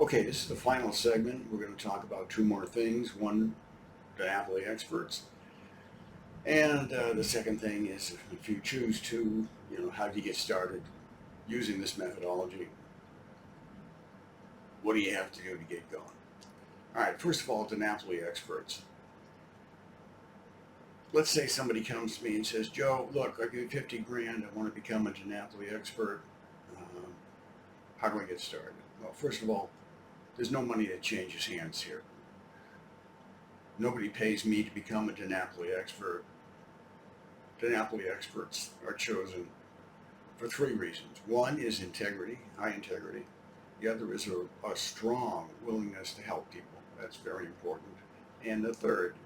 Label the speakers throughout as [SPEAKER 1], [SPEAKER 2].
[SPEAKER 1] Okay, this is the final segment. We're going to talk about two more things. One, DiNapoli Experts. And the second thing is if you choose to, how do you get started using this methodology? What do you have to do to get going? All right, first of all, DiNapoli Experts. Let's say somebody comes to me and says, Joe, look, I give you 50 grand. I want to become a DiNapoli expert. How do I get started? Well, first of all, there's no money that changes hands here. Nobody pays me to become a DiNapoli expert. DiNapoli experts are chosen for three reasons. One is integrity, high integrity. The other is a strong willingness to help people. That's very important. And the third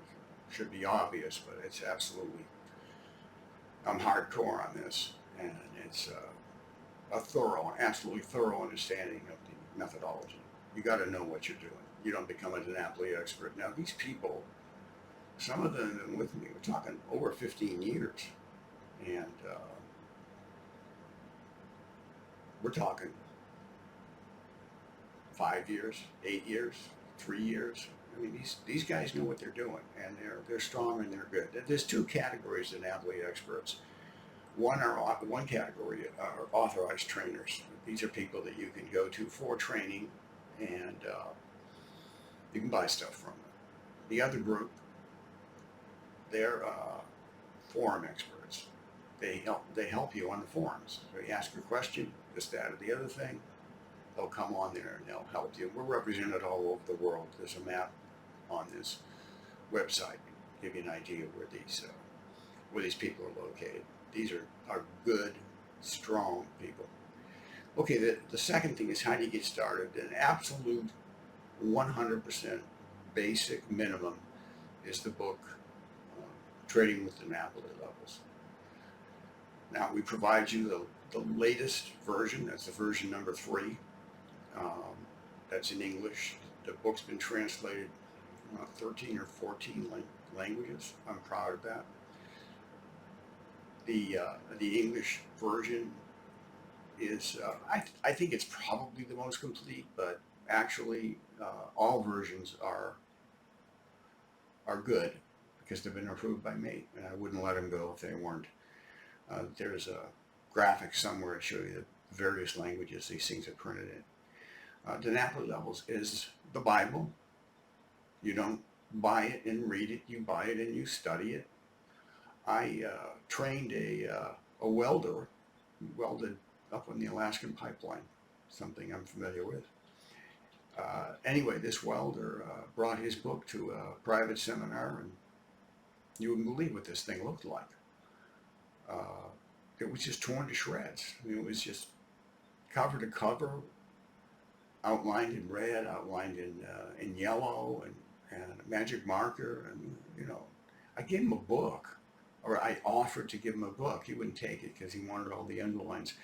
[SPEAKER 1] should be obvious, but it's absolutely, I'm hardcore on this. And it's absolutely thorough understanding of the methodology. You got to know what you're doing. You don't become a DiNapoli expert. Now, these people, some of them have been with me. We're talking over 15 years. And we're talking 5 years, 8 years, 3 years. I mean, these guys know what they're doing, and they're strong and they're good. There's two categories of DiNapoli experts. One category are authorized trainers. These are people that you can go to for training, and you can buy stuff from them. The other group, they're forum experts. They help you on the forums. So you ask a question, this, that, or the other thing, they'll come on there and they'll help you. We're represented all over the world. There's a map on this website to give you an idea of where these people are located. These are good, strong people. Okay, the second thing is how do you get started? An absolute 100% basic minimum is the book, Trading with DiNapoli Levels. Now, we provide you the latest version. That's the version number 3. That's in English. The book's been translated 13 or 14 languages. I'm proud of that. The English version is, I think it's probably the most complete, but actually all versions are good because they've been approved by me, and I wouldn't let them go if they weren't. There's a graphic somewhere to show you the various languages these things are printed in. DiNapoli Levels is the Bible. You don't buy it and read it, you buy it and you study it. I trained a welder, he welded up on the Alaskan pipeline, something I'm familiar with. Anyway, this welder brought his book to a private seminar, and you wouldn't believe what this thing looked like. It was just torn to shreds. I mean, it was just cover to cover, outlined in red, outlined in yellow, and a magic marker. And I gave him a book, or I offered to give him a book. He wouldn't take it because he wanted all the underlines.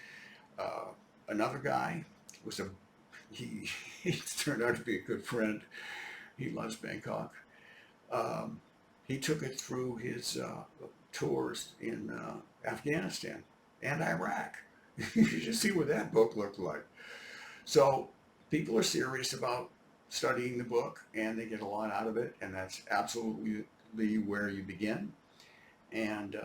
[SPEAKER 1] Another guy was he turned out to be a good friend. He loves Bangkok. He took it through his tours in Afghanistan and Iraq. You should see what that book looked like. So people are serious about studying the book, and they get a lot out of it, and that's absolutely where you begin. And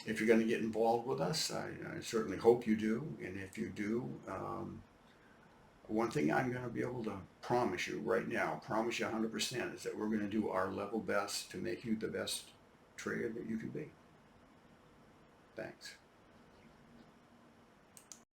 [SPEAKER 1] if you're going to get involved with us, I certainly hope you do. And if you do, one thing I'm going to be able to promise you right now, promise you 100%, is that we're going to do our level best to make you the best trader that you can be. Thanks.